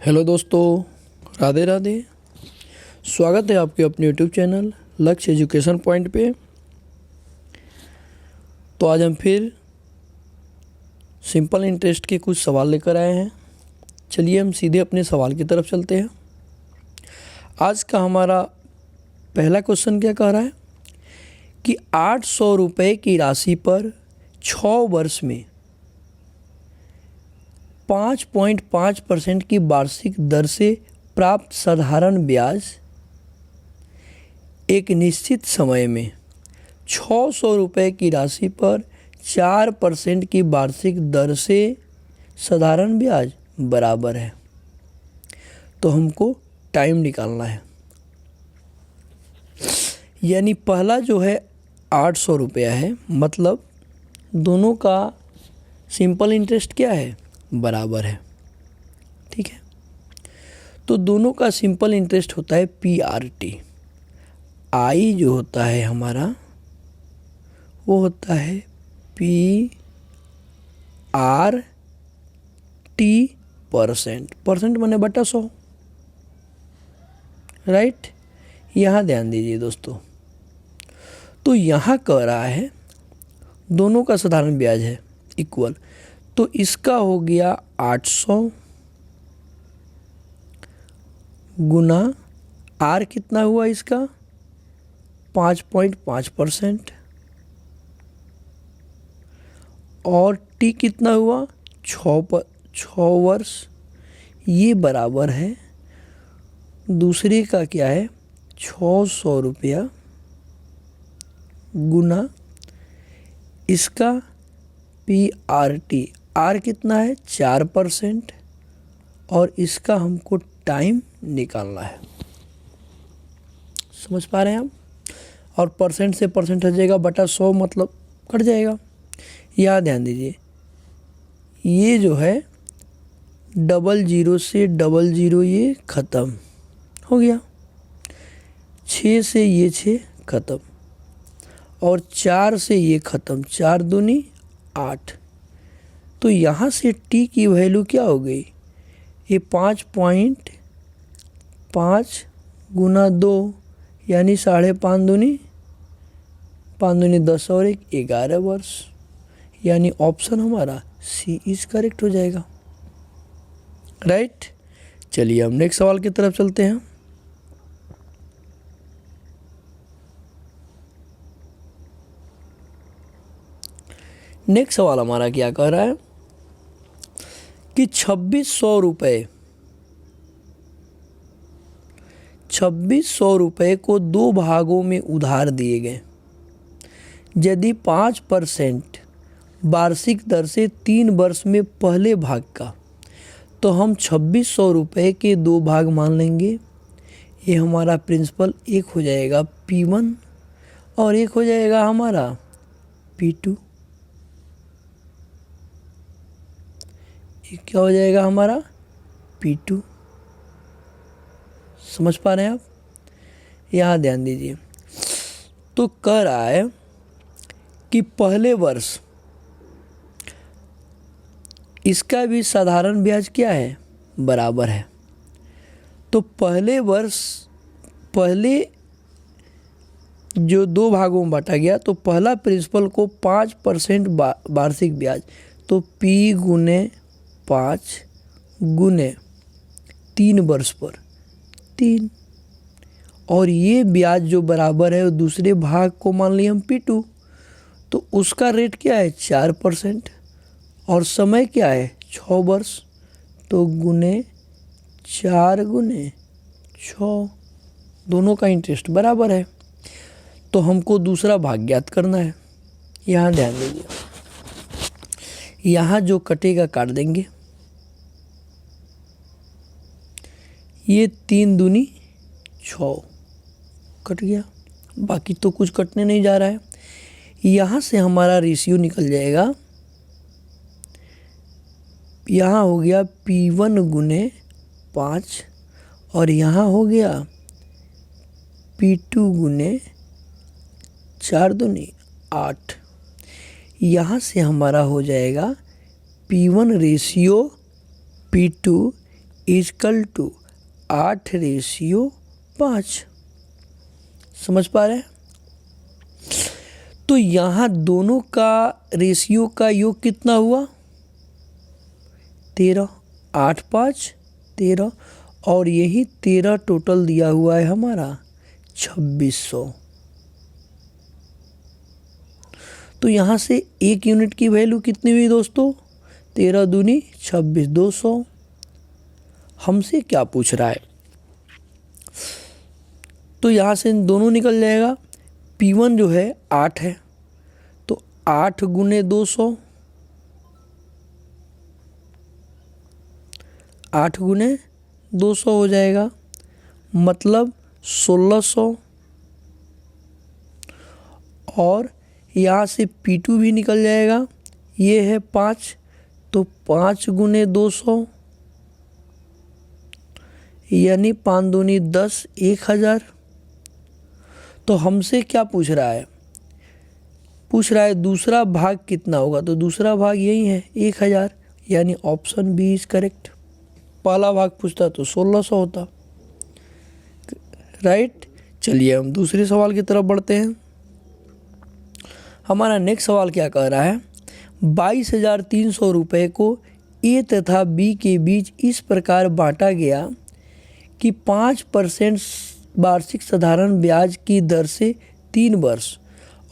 Hello दोस्तों, राधे राधे। स्वागत है आपके अपने यूट्यूब चैनल लक्ष्य एजुकेशन पॉइंट पे। तो आज हम फिर सिंपल इंटरेस्ट के कुछ सवाल लेकर आए हैं। चलिए हम सीधे अपने सवाल की तरफ चलते हैं। आज का हमारा पहला क्वेश्चन क्या कह रहा है कि 800 रुपये की राशि पर 6 वर्ष में 5.5% की वार्षिक दर से प्राप्त साधारण ब्याज एक निश्चित समय में 600 रुपये की राशि पर 4% की वार्षिक दर से साधारण ब्याज बराबर है। तो हमको टाइम निकालना है। यानी पहला जो है 800 रुपया है, मतलब दोनों का सिंपल इंटरेस्ट क्या है, बराबर है। ठीक है, तो दोनों का सिंपल इंटरेस्ट होता है PRT। आई जो होता है हमारा वो होता है PRT परसेंट माने बटा 100। राइट, यहाँ ध्यान दीजिए दोस्तों। तो यहाँ कह रहा है दोनों का साधारण ब्याज है इक्वल, तो इसका हो गया 800 गुना आर कितना हुआ इसका 5.5% और टी कितना हुआ 6 वर्ष। ये बराबर है दूसरे का क्या है 600 रुपया गुना इसका PRT। आर कितना है 4% और इसका हमको टाइम निकालना है। समझ पा रहे हैं आप? और परसेंट से परसेंट हट जाएगा, बटा 100 मतलब कट जाएगा। यहाँ ध्यान दीजिए, ये जो है 00 से 00 ये ख़त्म हो गया, 6 से ये 6 ख़त्म और 4 से ये ख़त्म, 4 दूनी 8। तो यहाँ से टी की वैल्यू क्या हो गई, ये 5.5 गुना 2 यानी 5.5 दूनी 5 दूनी 10 और 1 11 वर्ष। यानी ऑप्शन हमारा सी इज करेक्ट हो जाएगा। राइट, चलिए हम नेक्स्ट सवाल की तरफ चलते हैं। नेक्स्ट सवाल हमारा क्या कह रहा है कि 2600 रुपये को 2 भागों में उधार दिए गए। यदि 5% वार्षिक दर से 3 वर्ष में पहले भाग का, तो हम 2600 रुपये के 2 भाग मान लेंगे। ये हमारा प्रिंसिपल एक हो जाएगा P1 और एक हो जाएगा हमारा P2। ये क्या हो जाएगा हमारा P2। समझ पा रहे हैं आप? यहाँ ध्यान दीजिए, तो कह रहा है कि पहले वर्ष इसका भी साधारण ब्याज क्या है, बराबर है। तो पहले वर्ष पहले जो 2 भागों में बांटा गया, तो पहला प्रिंसिपल को 5% वार्षिक ब्याज, तो P गुने 5 गुने 3 वर्ष पर 3, और ये ब्याज जो बराबर है वो दूसरे भाग को मान लिया हम P2, तो उसका रेट क्या है 4% और समय क्या है 6 वर्ष। तो गुने 4 गुने 6, दोनों का इंटरेस्ट बराबर है। तो हमको दूसरा भाग ज्ञात करना है। यहाँ ध्यान दीजिए, यहाँ जो कटेगा काट देंगे। ये 3 दूनी 6 कट गया, बाकी तो कुछ कटने नहीं जा रहा है। यहाँ से हमारा रेशियो निकल जाएगा। यहाँ हो गया P1 गुने 5 और यहाँ हो गया P2 गुने 4 दूनी 8। यहाँ से हमारा हो जाएगा P1 ratio P2 is equal to 8:5। समझ पा रहे हैं? तो यहाँ दोनों का रेशियो का योग कितना हुआ? 13। 8 5 13, और यही 13 टोटल दिया हुआ है हमारा 2600। तो यहाँ से एक यूनिट की वैल्यू कितनी हुई दोस्तों? 13 दूनी 26, 200। हमसे क्या पूछ रहा है? तो यहाँ से दोनों निकल जाएगा। P1 जो है 8 है, तो 8 गुने 200, 8 गुने 200 हो जाएगा, मतलब 1600। और यहाँ से P2 भी निकल जाएगा, ये है 5, तो 5 गुने 200 यानी 5 दूनी 10, 1000। तो हमसे क्या पूछ रहा है? पूछ रहा है दूसरा भाग कितना होगा, तो दूसरा भाग यही है 1000, यानी ऑप्शन बी इज करेक्ट। पहला भाग पूछता तो 1600 होता, राइट। चलिए हम दूसरे सवाल की तरफ बढ़ते हैं। हमारा नेक्स्ट सवाल क्या कह रहा है? 22,300 रुपये को ए तथा बी के बीच इस प्रकार बांटा गया कि 5% वार्षिक साधारण ब्याज की दर से 3 वर्ष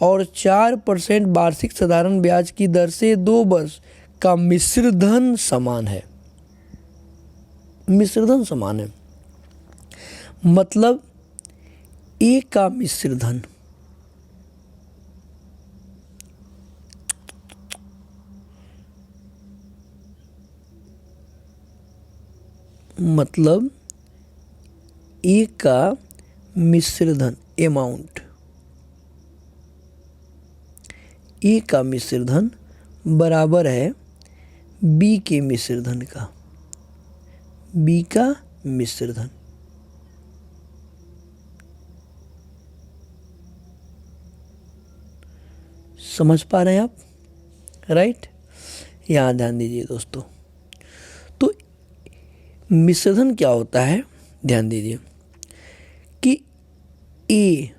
और 4% वार्षिक साधारण ब्याज की दर से 2 वर्ष का मिश्रधन समान है। मिश्रधन समान है मतलब ए का मिश्रधन, मतलब ए का मिश्रधन अमाउंट, ए का मिश्रधन बराबर है बी के मिश्रधन का, बी का मिश्रधन। समझ पा रहे हैं आप? राइट। यहाँ ध्यान दीजिए दोस्तों, तो मिश्रधन क्या होता है? ध्यान दीजिए कि ए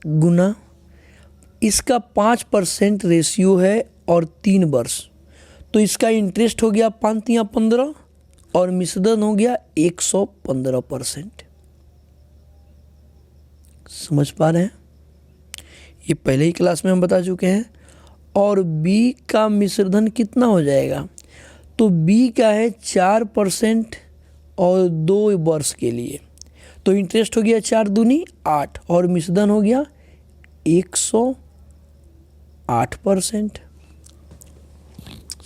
गुना इसका 5% रेशियो है और 3 वर्ष, तो इसका इंटरेस्ट हो गया 5 या 15 और मिश्रधन हो गया 115%। समझ पा रहे हैं? ये पहले ही क्लास में हम बता चुके हैं। और बी का मिश्रधन कितना हो जाएगा? तो बी का है 4% और 2 वर्ष के लिए, तो इंटरेस्ट हो गया 4 दूनी 8 और मिश्रधन हो गया 108%।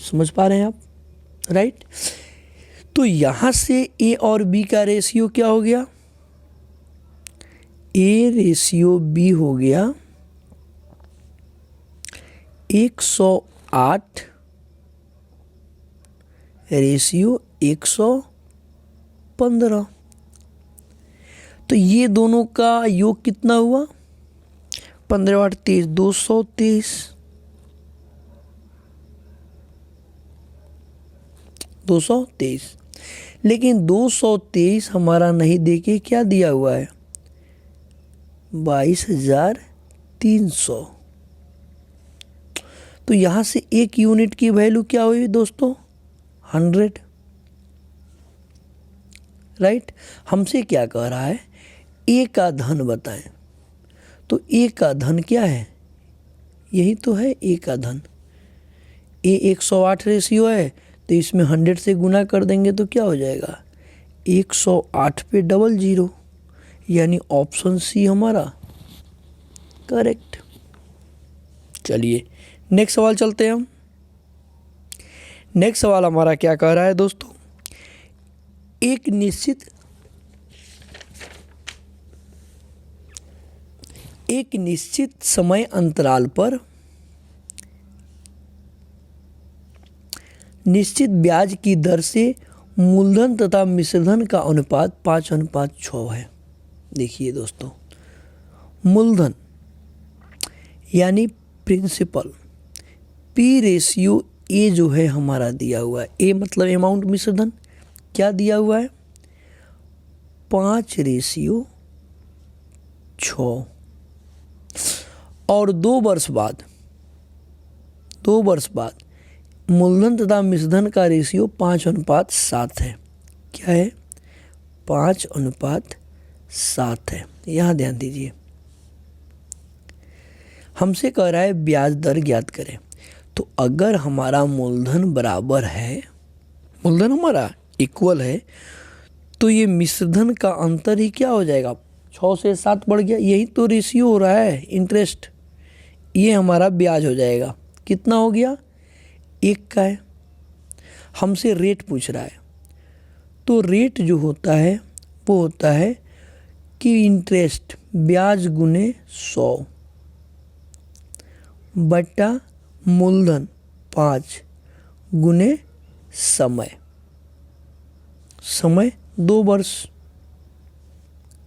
समझ पा रहे हैं आप? राइट। तो यहाँ से ए और बी का रेशियो क्या हो गया? ए रेशियो बी हो गया 108 रेशियो 115। तो ये दोनों का योग कितना हुआ? 15 8 23, 223। 223, लेकिन 223 हमारा नहीं देके क्या दिया हुआ है? 22,300। तो यहाँ से एक यूनिट की वैल्यू क्या हुई दोस्तों? 100। राइट। हमसे क्या कह रहा है? ए का धन बताएं। तो ए का धन क्या है? यही तो है ए का धन। ए 108 रेशियो है, तो इसमें 100 से गुना कर देंगे तो क्या हो जाएगा? 108 पे 00, यानी ऑप्शन सी हमारा करेक्ट। चलिए नेक्स्ट सवाल चलते हैं हम। नेक्स्ट सवाल हमारा क्या कह रहा है दोस्तों? एक निश्चित समय अंतराल पर निश्चित ब्याज की दर से मूलधन तथा मिश्रधन का अनुपात 5:6 है। देखिए दोस्तों, मूलधन यानी प्रिंसिपल, पी रेशियो ए जो है हमारा दिया हुआ है। ए मतलब अमाउंट मिश्रधन, क्या दिया हुआ है? 5:6। और 2 वर्ष बाद मूलधन तथा मिश्रधन का रेशियो 5:7 है। क्या है? 5:7 है। यहाँ ध्यान दीजिए, हमसे कह रहा है ब्याज दर ज्ञात करें। तो अगर हमारा मूलधन बराबर है, मूलधन हमारा इक्वल है, तो ये मिश्रधन का अंतर ही क्या हो जाएगा? 6 से 7 बढ़ गया। यही तो रेशियो हो रहा है इंटरेस्ट। ये हमारा ब्याज हो जाएगा। कितना हो गया? 1 का है। हमसे रेट पूछ रहा है, तो रेट जो होता है वो होता है कि इंटरेस्ट ब्याज गुने 100 बटा मूलधन 5 गुने समय 2 वर्ष।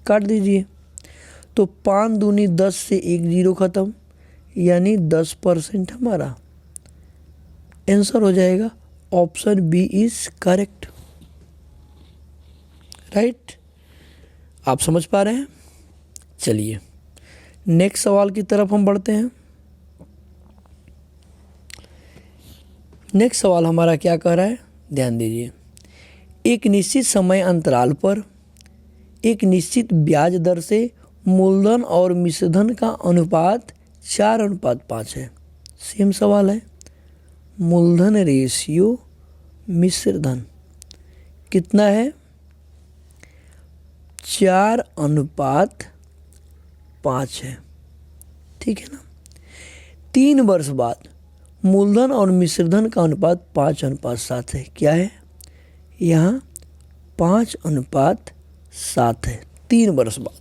काट दीजिए, तो 5 दूनी 10 से 1 0 खत्म, यानी 10% हमारा आंसर हो जाएगा। Option B is correct. Right? आप समझ पा रहे हैं? चलिए नेक्स्ट सवाल की तरफ हम बढ़ते हैं। नेक्स्ट सवाल हमारा क्या कह रहा है? ध्यान दीजिए। एक निश्चित समय अंतराल पर एक निश्चित ब्याज दर से मूलधन और मिश्रधन का अनुपात 4:5 है। सेम सवाल है, मूलधन रेशियो मिश्रधन कितना है? 4:5 है। ठीक है ना? 3 वर्ष बाद मूलधन और मिश्रधन का अनुपात 5:7 है। क्या है? यहाँ 5:7 है 3 वर्ष बाद।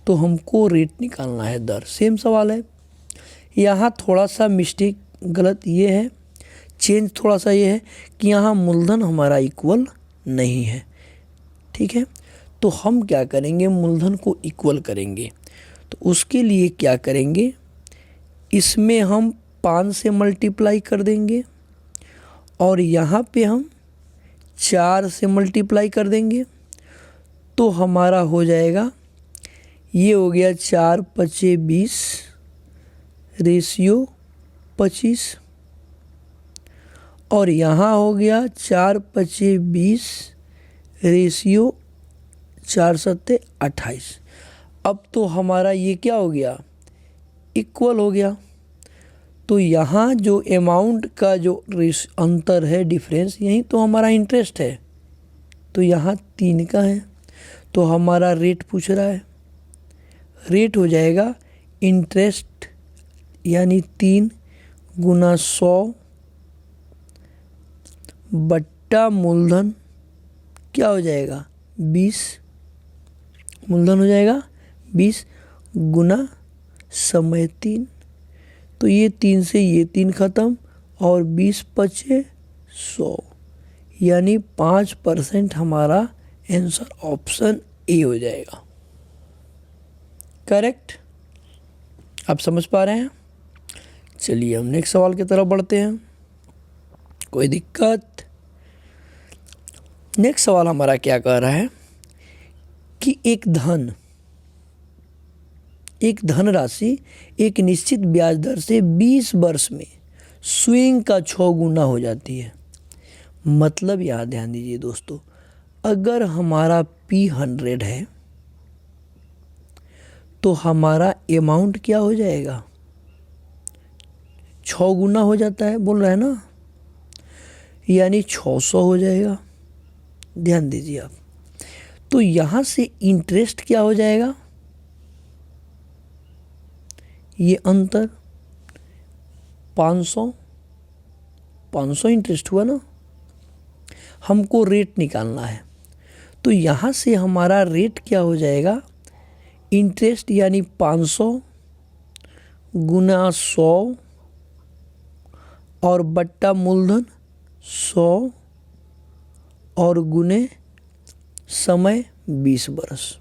तो हमको रेट निकालना है, दर। सेम सवाल है। यहाँ थोड़ा सा मिस्टेक गलत ये है, चेंज थोड़ा सा ये है कि यहाँ मूलधन हमारा इक्वल नहीं है। ठीक है? तो हम क्या करेंगे? मूलधन को इक्वल करेंगे। तो उसके लिए क्या करेंगे? इसमें हम 5 से मल्टीप्लाई कर देंगे और यहाँ पे हम 4 से मल्टीप्लाई कर देंगे। तो हमारा हो जाएगा, ये हो गया 4×5 = 20 रेशियो 25, और यहाँ हो गया 4×5 = 20 रेशियो 4×7 = 28। अब तो हमारा ये क्या हो गया? इक्वल हो गया। तो यहाँ जो अमाउंट का जो अंतर है, डिफरेंस, यही तो हमारा इंटरेस्ट है। तो यहाँ 3 का है। तो हमारा रेट पूछ रहा है। रेट हो जाएगा इंटरेस्ट यानी 3 × 100 बट्टा मूलधन क्या हो जाएगा? 20। मूलधन हो जाएगा 20 गुना समय 3। तो ये 3 से ये 3 खत्म और 20 बचे 100, यानी 5% हमारा आंसर ऑप्शन ए हो जाएगा। करेक्ट? आप समझ पा रहे हैं? चलिए हम नेक्स्ट सवाल की तरफ बढ़ते हैं। कोई दिक्कत? नेक्स्ट सवाल हमारा क्या कह रहा है कि एक धनराशि एक निश्चित ब्याज दर से 20 वर्ष में स्विंग का 6 गुना हो जाती है। मतलब यहाँ ध्यान दीजिए दोस्तों, अगर हमारा P100 है तो हमारा अमाउंट क्या हो जाएगा? 6 गुना हो जाता है, बोल रहा है ना, यानी 600 हो जाएगा। ध्यान दीजिए आप। तो यहाँ से इंटरेस्ट क्या हो जाएगा? ये अंतर 500 इंटरेस्ट हुआ ना। हमको रेट निकालना है। तो यहाँ से हमारा रेट क्या हो जाएगा? इंटरेस्ट यानी 500 गुना 100 और बट्टा मूलधन 100 और गुने समय 20 वर्ष।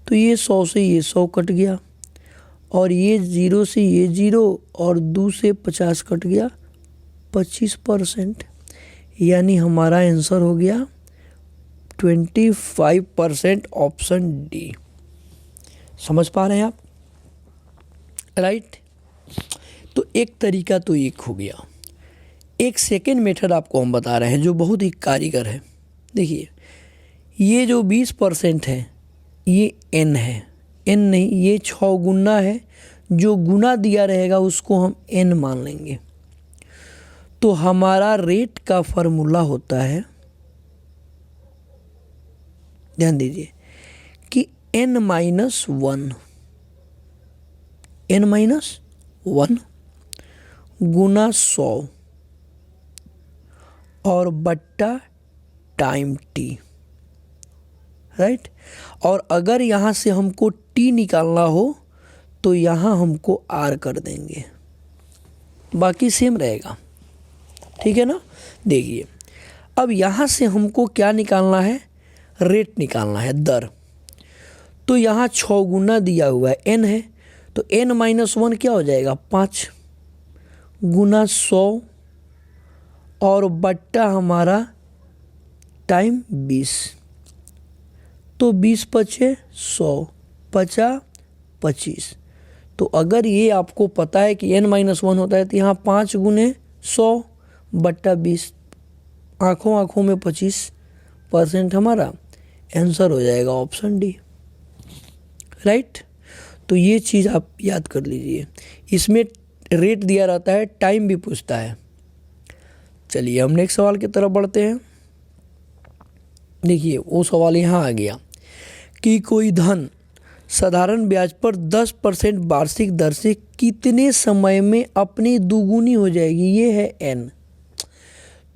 तो ये 100 से ये 100 कट गया और ये 0 से ये 0 और 2 से 50 कट गया 25%, यानी हमारा आंसर हो गया 25% ऑप्शन डी। समझ पा रहे हैं आप? राइट। तो एक तरीका तो एक हो गया। एक सेकेंड मेथड आपको हम बता रहे हैं जो बहुत ही कारीगर है। देखिए, ये जो 20% है ये n है, n नहीं, ये 6 गुना है। जो गुना दिया रहेगा उसको हम n मान लेंगे। तो हमारा रेट का फॉर्मूला होता है, ध्यान दीजिए कि n माइनस वन गुना 100 और बट्टा टाइम t, राइट। और अगर यहाँ से हमको t निकालना हो तो यहाँ हमको r कर देंगे, बाकी सेम रहेगा, ठीक है ना। देखिए, अब यहाँ से हमको क्या निकालना है, रेट निकालना है, दर। तो यहाँ 6 गुना दिया हुआ है, n है, तो n माइनस 1 क्या हो जाएगा, 5 गुना 100 और बट्टा हमारा टाइम 20। तो 20 पचे 100, 50 25। तो अगर ये आपको पता है कि n माइनस 1 होता है तो यहाँ 5 गुने 100 बट्टा 20, आँखों आँखों में 25% हमारा आंसर हो जाएगा ऑप्शन डी, राइट। तो ये चीज़ आप याद कर लीजिए। इसमें रेट दिया रहता है, टाइम भी पूछता है। चलिए हम नेक्स्ट सवाल की तरफ बढ़ते हैं। देखिए, वो सवाल यहाँ आ गया कि कोई धन साधारण ब्याज पर 10% वार्षिक दर से कितने समय में अपनी दुगुनी हो जाएगी। ये है n,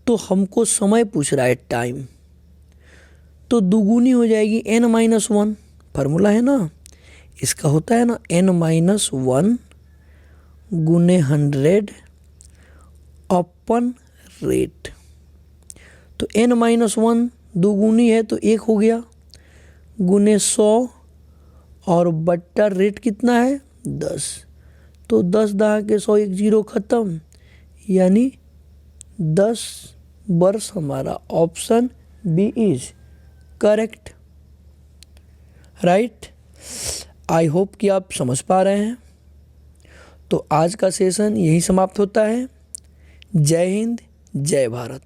तो हमको समय पूछ रहा है, टाइम। तो दुगुनी हो जाएगी n माइनस 1, फार्मूला है ना इसका, होता है ना n माइनस 1 गुने 100 अपन रेट। तो n माइनस 1 दुगुनी है तो 1 हो गया, गुने 100 और बट्टा रेट कितना है 10। तो 10 दहा के 100, 1 0 ख़त्म, यानी 10 वर्ष हमारा option B is correct, right. I hope कि आप समझ पा रहे हैं। तो आज का सेशन यही समाप्त होता है। जय हिंद, जय भारत।